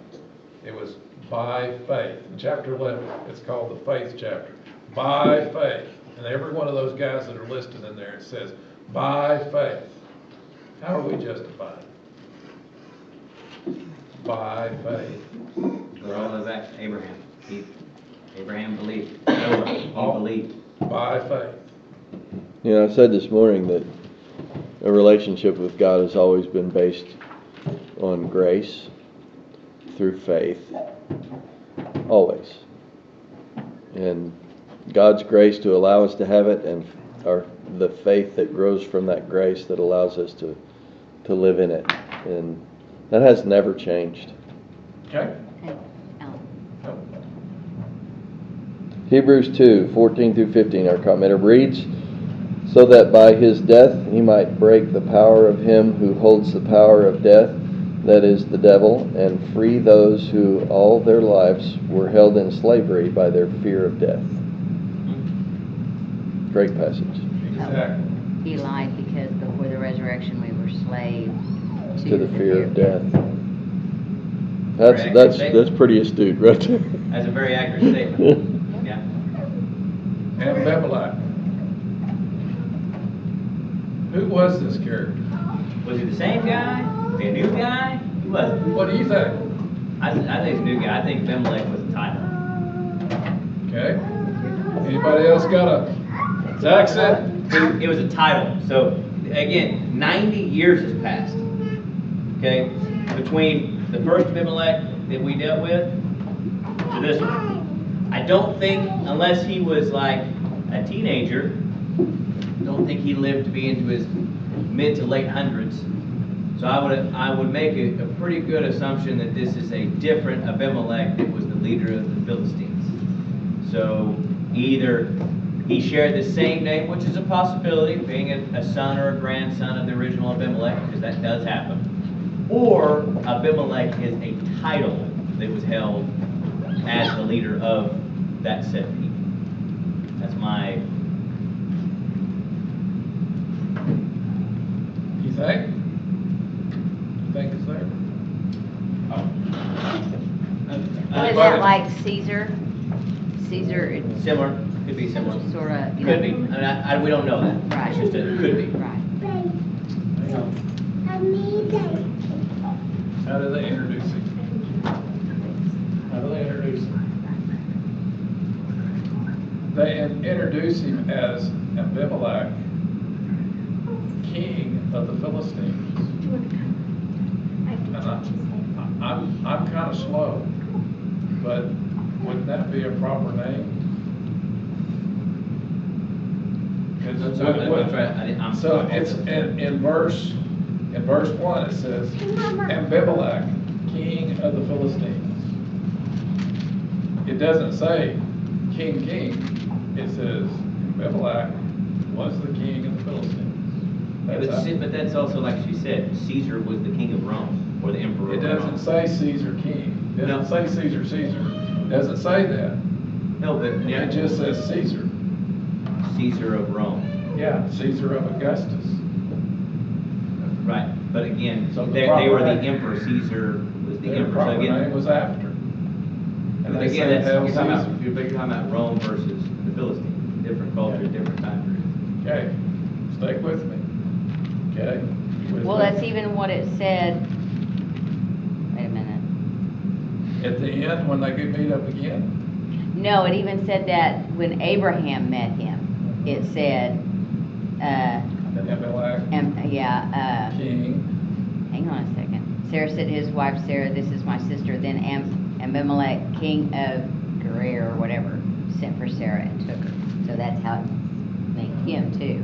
It was by faith. In chapter 11, it's called the faith chapter. By faith. And every one of those guys that are listed in there, it says, by faith. How are we justified? By faith. We're all the way back to Abraham. Abraham believed. Noah, he believed. By faith. You know, I said this morning that a relationship with God has always been based on grace through faith. Always. And God's grace to allow us to have it, and the faith that grows from that grace that allows us to live in it. And that has never changed. Okay? Hebrews 2:14 through 15, our commenter reads, so that by his death he might break the power of him who holds the power of death, that is the devil, and free those who all their lives were held in slavery by their fear of death. Great passage. Exactly. He lied because before the resurrection we were slaves To the fear of death. That's pretty astute right there. That's a very accurate statement. Yeah. Abimelech. Who was this character? Was he the same guy? Was he a new guy? Who was it? What do you think? I think he's a new guy. I think Abimelech was a title. Okay. Anybody else got a... Zach said? It was a title. So, again, 90 years has passed. Okay? Between the first Abimelech that we dealt with to this one. I don't think, unless he was like a teenager, I don't think he lived to be into his mid to late hundreds. So I would make a pretty good assumption that this is a different Abimelech that was the leader of the Philistines. So either he shared the same name, which is a possibility, being a son or a grandson of the original Abimelech, because that does happen. Or Abimelech is a title that was held as the leader of that set people. That's my... You think? You think it's there? What is that, like Caesar? Caesar, Similar. Could be similar. sort of, you Could know. be. We don't know that. Right. It's just that it could be. Right. How do they introduce him? How do they introduce him? They introduce him as Abimelech, king of the Philistines. And I'm kind of slow, but wouldn't that be a proper name? So it's in verse 1 it says Abimelech, king of the Philistines. It doesn't say king. It says Abimelech was the king of the Philistines. But that's also, like she said, Caesar was the king of Rome, or the emperor It of Rome. doesn't say Caesar king. It doesn't say Caesar. It doesn't say that. No, but It just says Caesar. Caesar of Rome. Yeah, Caesar of Augustus. Right, but again, So the they proper were the name- emperor. Caesar was the Their emperor. proper So again, name was after. And they again, said that's, Hail you're talking Caesar. about, you're talking about Rome versus the Philistines. Different culture, different time period. Okay, stick with me. Okay? With Well, me? that's even what it said. Wait a minute. At the end, when they get meet up again? No, it even said that when Abraham met him, it said, Abimelech, king. hang on a second. Sarah said to his wife, Sarah, this is my sister. Then Abimelech, king of Gerar or whatever, sent for Sarah and took her. So that's how it made him too,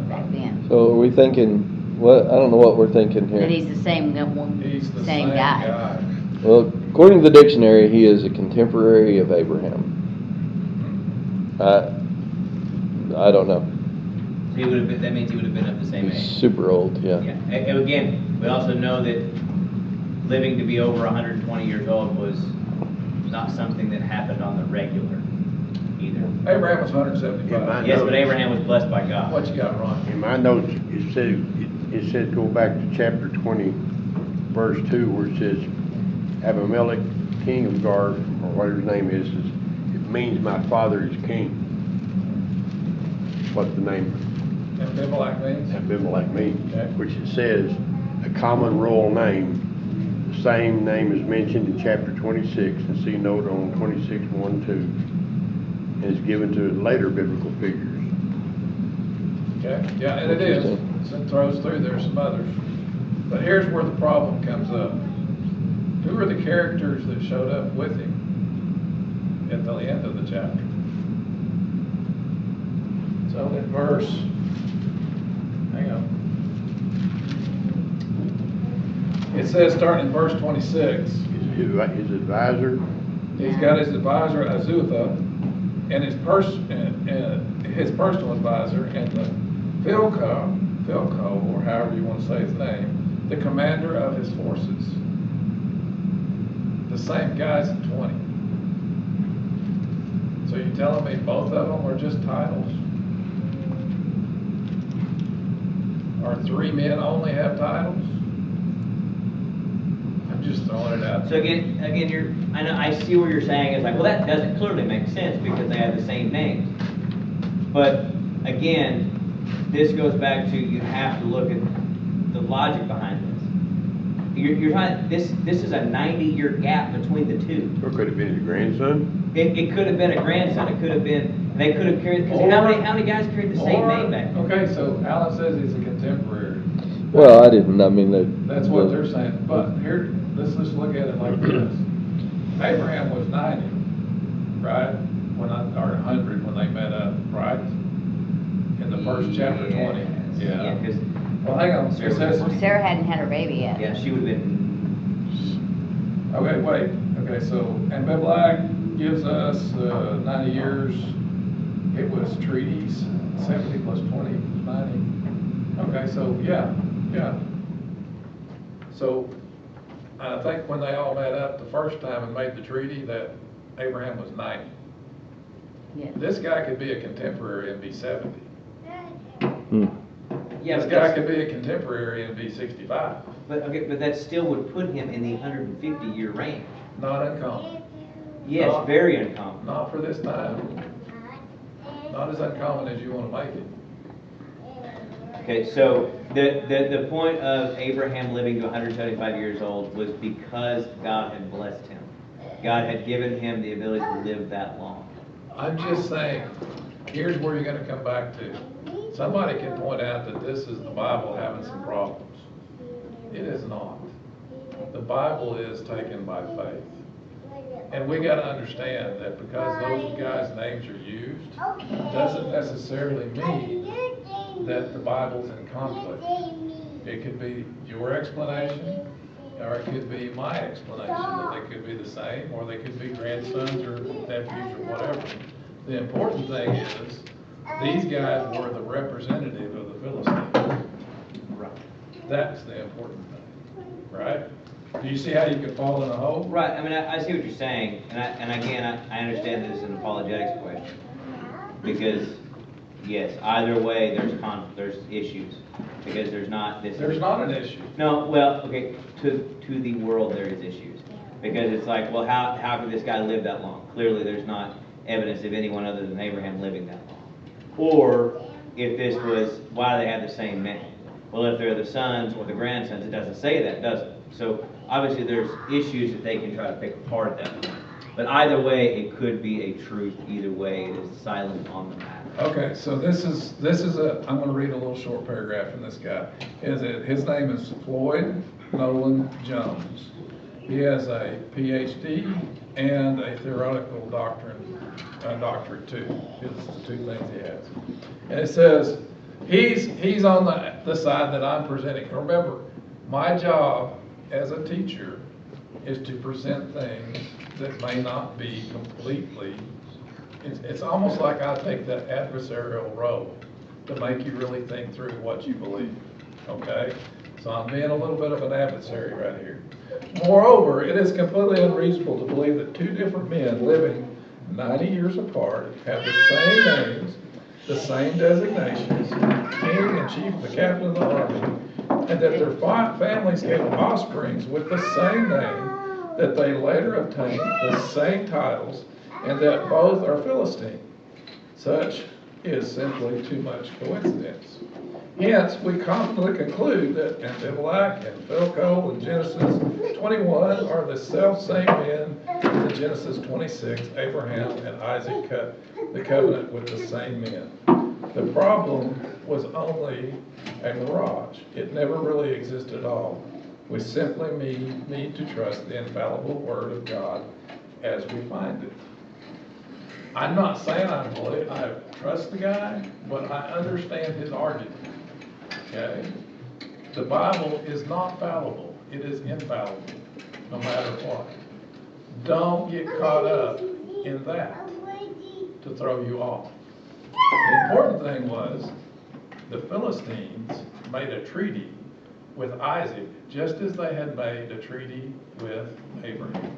back then. So are we thinking, what? I don't know what we're thinking here. That he's the same, He's the same guy. Well, according to the dictionary, he is a contemporary of Abraham. I don't know. So he would have been, that means he would have been of the same age. Super old, yeah. Yeah, and again, we also know that living to be over 120 years old was not something that happened on the regular either. Abraham was 175. Yes, but Abraham was blessed by God. What you got, Ron? In my notes, it said go back to chapter 20, verse 2, where it says, Abimelech, king of Gar, or whatever his name is, it means my father is king. What's the name? Abimelech means? Abimelech means, Okay. which it says, a common royal name. The same name is mentioned in chapter 26, and see note on 26, 1, 2, and is given to later biblical figures. Okay, yeah, and it is. It throws through there some others. But here's where the problem comes up. Who are the characters that showed up with him at the end of the chapter? So in verse, hang on. It says, starting in verse 26. His advisor. He's got his advisor Azutha, and his personal advisor, and the Philco, or however you want to say his name, the commander of his forces. The same guys in 20. So you telling me both of them are just titles? Or 3 men only have titles? I'm just throwing it out. So again, I know, I see what you're saying, is like, well, that doesn't clearly make sense because they have the same names. But again, this goes back to, you have to look at the logic behind this. You're trying, this is a 90-year gap between the two. Or could it have been his grandson? It could have been a grandson, it could have been, they could have carried, because how many guys carried the same name back then? Okay, so Alan says he's a contemporary. Well, I didn't, That's what they're saying, but here, let's just look at it like this. Abraham was 90, right? Or 100 when they met up, right? In the first chapter 20. Yeah, because. Well, hang on, it says. Well, Sarah hadn't had her baby yet. Yeah, she would have been. Okay, wait, okay, so Abimelech gives us 90 years. It was treaties, 70 plus 20, 90. Okay, so yeah. So I think when they all met up the first time and made the treaty, that Abraham was 90. Yeah. This guy could be a contemporary and be 70. Yeah, This but guy that's- could be a contemporary and be 65. But that still would put him in the 150-year range. Not uncommon. Yes, Not- very uncommon. Not for this time. Not as uncommon as you want to make it. Okay, so the point of Abraham living to 175 years old was because God had blessed him. God had given him the ability to live that long. I'm just saying, here's where you're gonna come back to. Somebody can point out that this is the Bible having some problems. It is not. The Bible is taken by faith. And we gotta understand that because those guys' names are used, doesn't necessarily mean that the Bible's in conflict. It could be your explanation, or it could be my explanation, that they could be the same, or they could be grandsons or nephews or whatever. The important thing is, these guys were the representative of the Philistines. Right. That's the important thing, right? Do you see how you could fall in a hole? Right, I mean, I see what you're saying, and again, I understand this is an apologetics question. Because, yes, either way, there's issues, because there's not this. There's not an issue. No, well, okay, to the world there is issues. Because it's like, well, how could this guy live that long? Clearly, there's not evidence of anyone other than Abraham living that long. Or, if this was, why do they have the same name? Well, if they're the sons or the grandsons, it doesn't say that, does it? So, obviously, there's issues that they can try to pick apart at that point. But either way, it could be a truth. Either way, it is silent on the matter. Okay, so this is I'm gonna read a little short paragraph from this guy. His name is Floyd Nolan Jones. He has a PhD and a theoretical doctorate too. It's the two things he has. And it says, he's on the side that I'm presenting. Remember, my job as a teacher is to present things that may not be completely It's almost like I take that adversarial role to make you really think through what you believe, okay? So I'm being a little bit of an adversary right here. Moreover, it is completely unreasonable to believe that two different men living 90 years apart have the same names, the same designations, king and chief of the captain of the army, and that their families gave offsprings with the same name, that they later obtained the same titles, and that both are Philistine. Such is simply too much coincidence. Hence, we confidently conclude that Abimelech and Phicol in Genesis 21 are the self-same men in Genesis 26. Abraham and Isaac cut the covenant with the same men. The problem was only a mirage. It never really existed at all. We simply need to trust the infallible Word of God as we find it. I'm not saying I trust the guy, but I understand his argument. Okay? The Bible is not fallible. It is infallible, no matter what. Don't get caught up in that to throw you off. The important thing was the Philistines made a treaty with Isaac just as they had made a treaty with Abraham.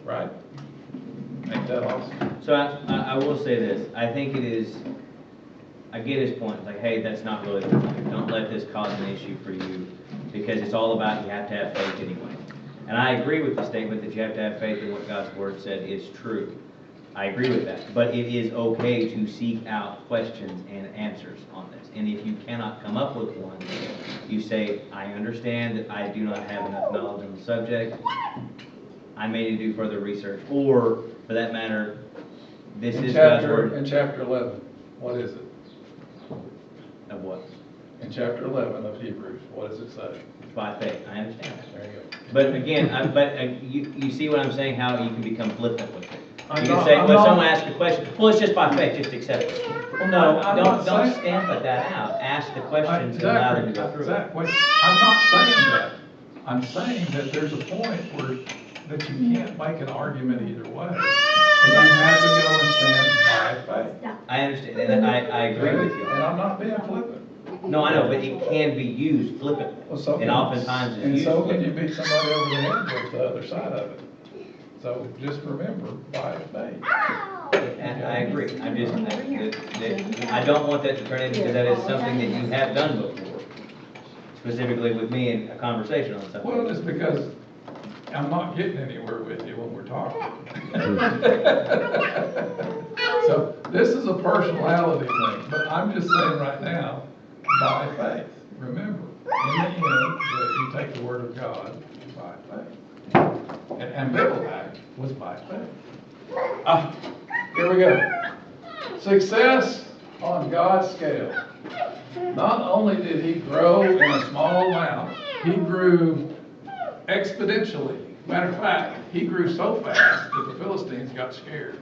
Right? Ain't that awesome? So I will say this, I think it is, I get his point, like, hey, that's not really the point. Don't let this cause an issue for you, because it's all about you have to have faith anyway. And I agree with the statement that you have to have faith in what God's Word said is true. I agree with that. But it is okay to seek out questions and answers on this. And if you cannot come up with one, you say, I understand that I do not have enough knowledge on the subject. I may need to do further research. Or, for that matter, this is God's Word. In chapter 11, what is it? Of what? In chapter 11 of Hebrews, what does it say? By faith. I understand that. There you go. But again, you see what I'm saying, how you can become flippant with it. I'm You can not- say, I'm when not- someone asks a question, well, it's just by faith, just accept it. Well, no, I'm not don't saying- stamp that out. Ask the questions and allow them to go through. Exactly. I'm not saying that. I'm saying that there's a point where that you can't make an argument either way. And you have to go and stand by faith. I understand, and I agree with you. And I'm not being flippant. No, I know, but it can be used flippantly. Well, so And can- oftentimes it's And used so can you flippantly. beat somebody over the head with the other side of it. So just remember, by faith. And I agree. I'm just, I don't want that to turn into, because that is something that you have done before. Specifically with me in a conversation on something. Well, it's because I'm not getting anywhere with you when we're talking. So this is a personality thing, but I'm just saying right now, by faith. Remember, in the end, that you take the Word of God by faith. And Abimelech was by faith. Here we go. Success on God's scale. Not only did he grow in a small amount, he grew exponentially. Matter of fact, he grew so fast that the Philistines got scared.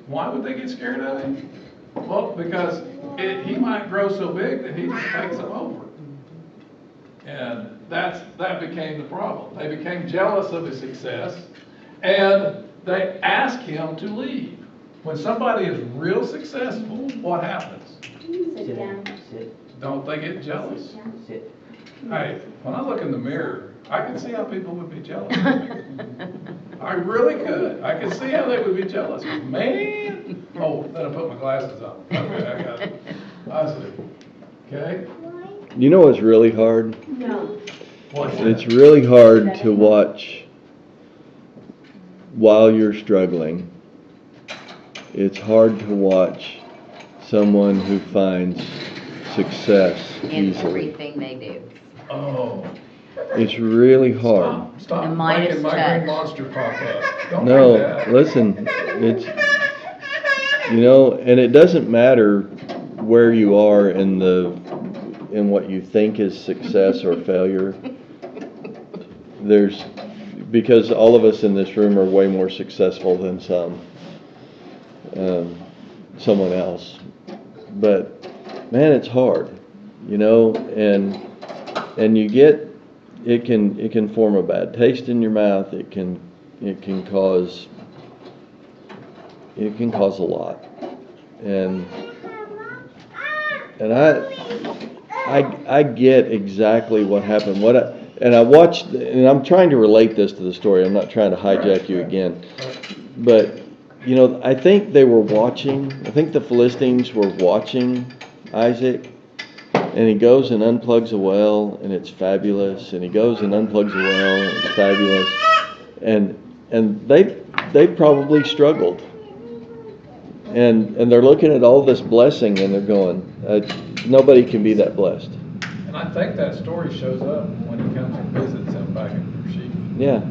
Why would they get scared of him? Well, because he might grow so big that he just takes them over. And that became the problem. They became jealous of his success, and they asked him to leave. When somebody is real successful, what happens? Sit down. Sit, Don't they get jealous? sit. Hey, when I look in the mirror, I can see how people would be jealous of me. I really could. I can see how they would be jealous. Man! Oh, then I put my glasses on. Okay, I got it. I see. Okay? You know what's really hard? No. What's that? It's really hard to watch while you're struggling. It's hard to watch someone who finds success In easily. everything they do. Oh. It's really hard. Stop The Midas making my touch. green monster pop up. Don't No, do that. listen, it's, and it doesn't matter where you are in what you think is success or failure. Because all of us in this room are way more successful than someone else. But, man, it's hard, and you get, it can form a bad taste in your mouth. It can cause it can cause a lot. And I get exactly what happened. And I watched, and I'm trying to relate this to the story. I'm not trying to hijack you again. But, you know, I think they were watching, I think the Philistines were watching Isaac, and he goes and unplugs a well, and it's fabulous, and he goes and unplugs a well, and it's fabulous. And they probably struggled. And they're looking at all this blessing, and they're going, nobody can be that blessed. And I think that story shows up when he comes and visits him back in Beersheba. Yeah.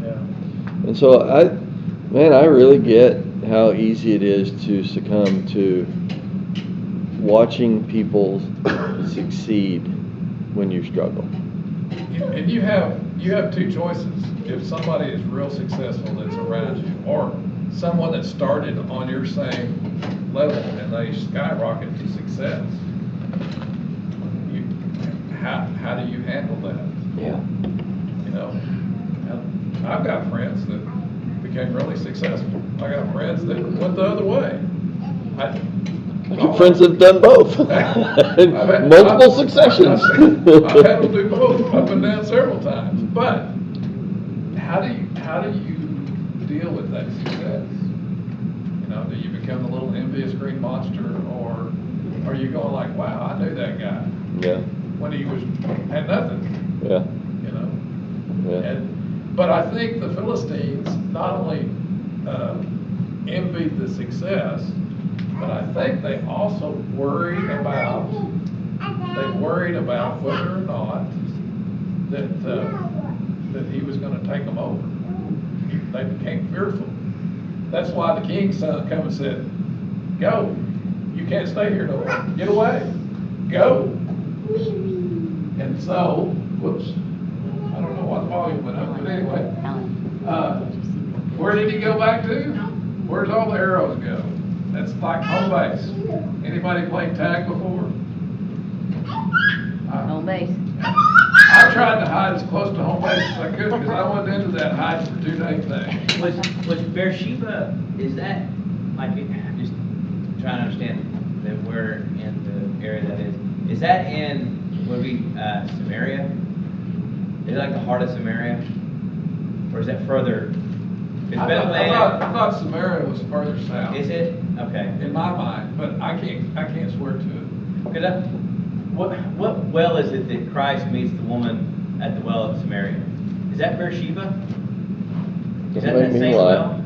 Yeah. And so I really get how easy it is to succumb to watching people succeed when you struggle. And you have two choices. If somebody is real successful that's around you, or someone that started on your same level and they skyrocket to success, how do you handle that? Yeah. You know, and I've got friends that became really successful. I got friends that went the other way. I have friends that have done both. Multiple successions. I've had them do both, up and down several times. But how do you deal with that success? You know, do you become the little envious green monster, or are you going like, wow, I knew that guy? Yeah. When he had nothing. Yeah. You know. Yeah. But I think the Philistines not only envied the success, but I think they also worried about whether or not that he was going to take them over. They became fearful. That's why the king's son come and said, "Go, you can't stay here no more. Get away, go." And so, whoops, I don't know why the volume went up, but anyway, where did he go back to? Where's all the arrows go? That's like home base. Anybody played tag before? Home base. I tried to hide as close to home base as I could because I went into that hide for 2 day thing. Was Beersheba, is that, like, I'm just trying to understand that where in the area that is. Is that in, would be Samaria? Is it like the heart of Samaria? Or is that further? I thought Samaria was further south. Is it? Okay. In my mind, but I can't swear to it. Because what well is it that Christ meets the woman at the well of Samaria? Is that Beersheba? Is that that same well?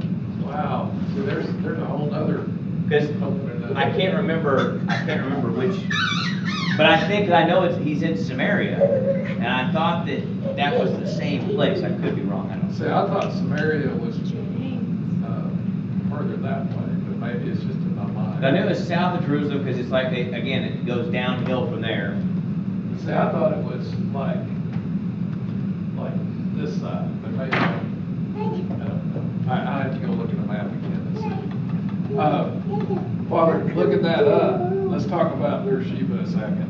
Wow. So there's a whole nother. Because I can't remember which. But I know he's in Samaria, and I thought that was the same place. I could be wrong. I don't know. See, I thought Samaria was further that way, but maybe it's just in my mind. I knew it was south of Jerusalem because it's like it goes downhill from there. See, I thought it was like this side, but maybe I don't know. I have to go look at the map again and see. Father, looking that up, let's talk about Beersheba a second.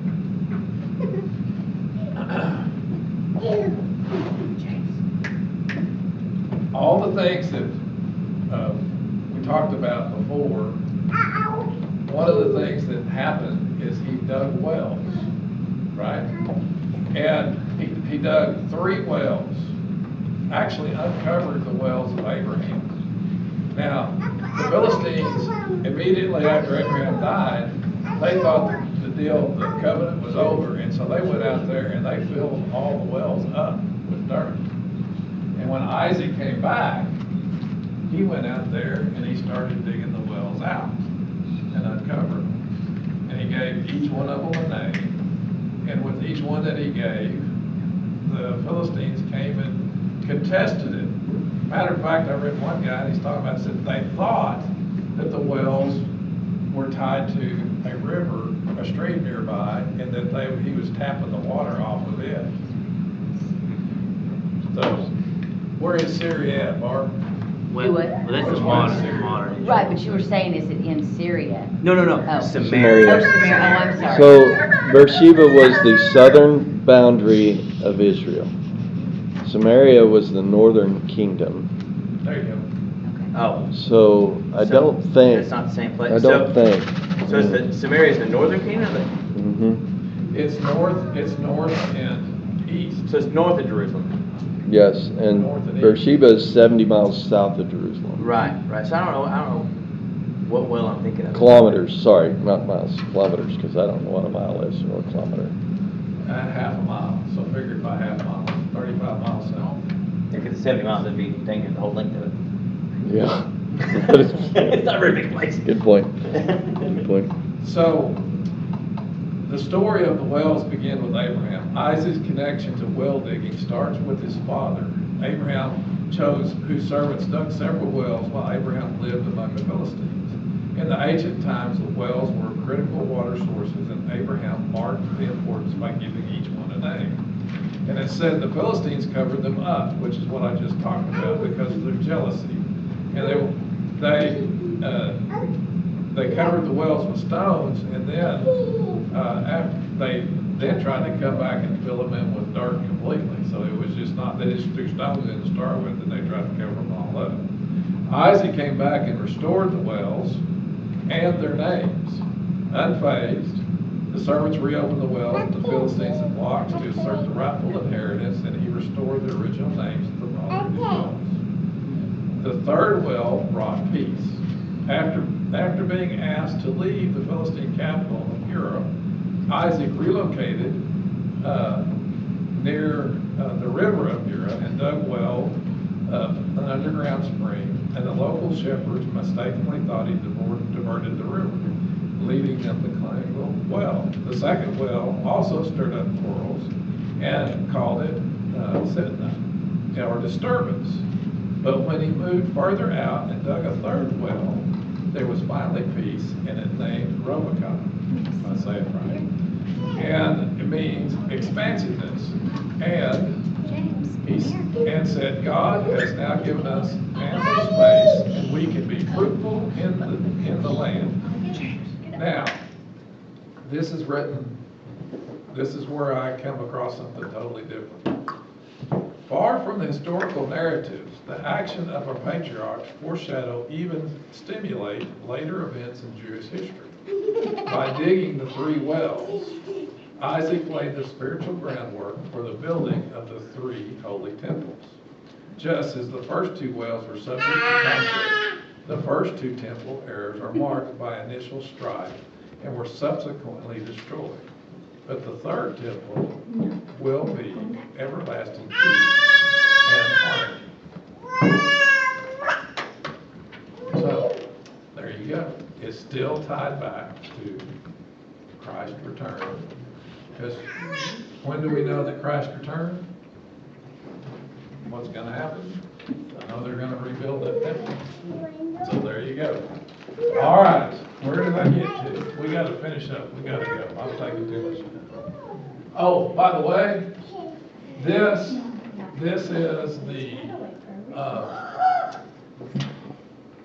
All the things that we talked about before, one of the things that happened is he dug wells, right? And he dug 3 wells, actually uncovered the wells of Abraham. Now, the Philistines, immediately after Abraham died, they thought the covenant was over, and so they went out there and they filled all the wells up with dirt. And when Isaac came back, he went out there and he started digging the wells out and uncovered them. And he gave each one of them a name. And with each one that he gave, the Philistines came and contested it. Matter of fact, I read one guy, and he's talking about, said they thought that the wells were tied to a river, a stream nearby, and that he was tapping the water off of it. So, where is Syria at, Barb? Do what? Well, that's Which the one is water. Syria? Right, but you were saying, is it in Syria? No. Oh. Samaria. Oh, Samaria, oh, I'm sorry. So Beersheba was the southern boundary of Israel. Samaria was the northern kingdom. There you go. Oh. So I So don't think. It's not the same place? I don't think. So is the Samaria is the northern Canaan or Mm-hmm. It's north and east. so it's north of Jerusalem? Yes, and North and east. Beersheba is 70 miles south of Jerusalem. Right. So I don't know what well I'm thinking of. Kilometers, sorry, not miles, kilometers, because I don't know what a mile is or a kilometer. Half a mile, so figured by half a mile, 35 miles south. If it's 70 miles, it'd be dang near the whole length of it. Yeah. It's not a very big place. Good point. Good point. So, the story of the wells begin with Abraham. Isaac's connection to well digging starts with his father. Abraham chose whose servants dug several wells while Abraham lived among the Philistines. In the ancient times, the wells were critical water sources, and Abraham marked the importance by giving each one a name. And it said the Philistines covered them up, which is what I just talked about, because of their jealousy. And they covered the wells with stones, and then after they tried to come back and fill them in with dirt completely. So it was just not, they just threw stones in to start with, and they tried to cover them all up. Isaac came back and restored the wells and their names. Unfazed, the servants reopened the wells that the Philistines had blocked to assert the rightful inheritance, and he restored the original names of the father of these wells. The third well brought peace. After being asked to leave the Philistine capital of Beulah, Isaac relocated near the river of Beulah and dug well an underground spring, and the local shepherds mistakenly thought he diverted the river, leading them to claim the well. The second well also stirred up quarrels and called it Sitnah, or disturbance. But when he moved further out and dug a third well, there was finally peace, and it named Robocob, if I say it right. And it means expansiveness. And said, God has now given us ample space, and we can be fruitful in the land. Now, this is written, this is where I come across something totally different. Far from the historical narratives, the action of our patriarchs foreshadow, even stimulate later events in Jewish history. By digging the three wells, Isaac laid the spiritual groundwork for the building of the three holy temples. Just as the first two wells were subject to conflict, the first two temple errors are marked by initial strife and were subsequently destroyed. But the third temple will be everlasting peace and harmony. So, there you go. It's still tied back to Christ's return. Because when do we know that Christ returned? What's going to happen? I know they're going to rebuild that temple. So there you go. All right, where did I get to? We got to finish up. We got to go. I'm taking too much time. Oh, by the way, this is the,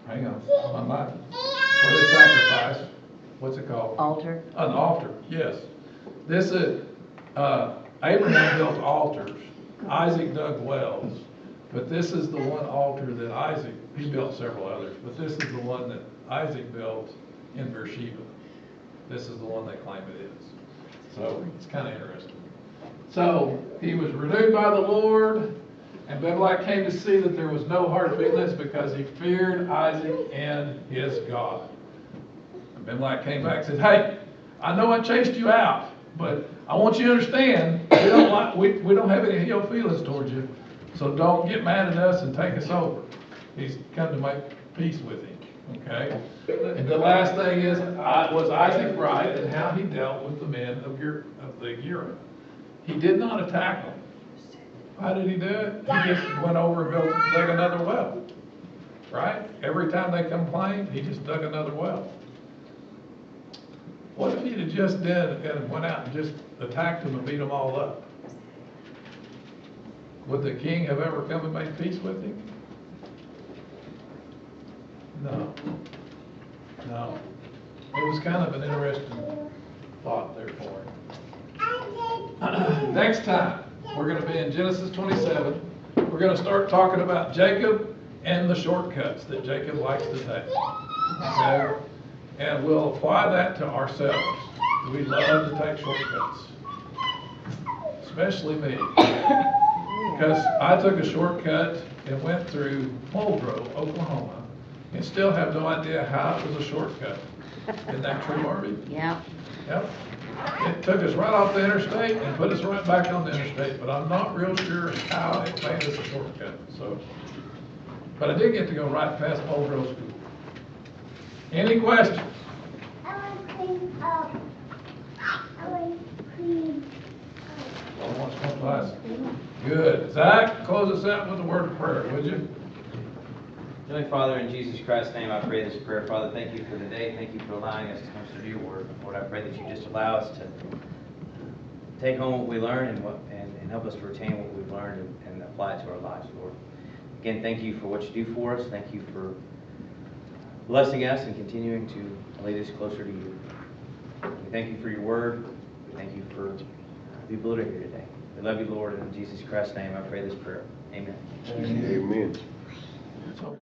hang on, my mind, where they sacrifice, what's it called? Altar. An altar, yes. This is, Abraham built altars, Isaac dug wells, but this is the one altar that Isaac, he built several others, but this is the one that Isaac built in Beersheba. This is the one they claim it is. So it's kind of interesting. So he was renewed by the Lord, and Abimelech came to see that there was no hard feelings because he feared Isaac and his God. Abimelech came back and said, hey, I know I chased you out, but I want you to understand, we don't have any ill feelings towards you, so don't get mad at us and take us over. He's come to make peace with him, okay? And the last thing is, was Isaac right in how he dealt with the men of the Gerar? He did not attack them. How did he do it? He just went over and dug another well, right? Every time they complained, he just dug another well. What if he'd have just went out and just attacked them and beat them all up? Would the king have ever come and made peace with him? No. No. It was kind of an interesting thought there for him. Next time, we're going to be in Genesis 27. We're going to start talking about Jacob and the shortcuts that Jacob likes to take. Okay? And we'll apply that to ourselves. We love to take shortcuts. Especially me. Because I took a shortcut and went through Muldrow, Oklahoma, and still have no idea how it was a shortcut. Isn't that true, Barbie? Yeah. Yep. It took us right off the interstate and put us right back on the interstate, but I'm not real sure how it made us a shortcut, so. But I did get to go right past Muldrow School. Any questions? What's one class? Good. Zach, close us out with a word of prayer, would you? Heavenly Father, in Jesus Christ's name, I pray this prayer. Father, thank you for the day. Thank you for allowing us to come to your word. Lord, I pray that you just allow us to take home what we learn and help us to retain what we've learned and apply it to our lives, Lord. Again, thank you for what you do for us. Thank you for blessing us and continuing to lead us closer to you. We thank you for your word. We thank you for the people that are here today. We love you, Lord, and in Jesus Christ's name, I pray this prayer. Amen. Amen. So-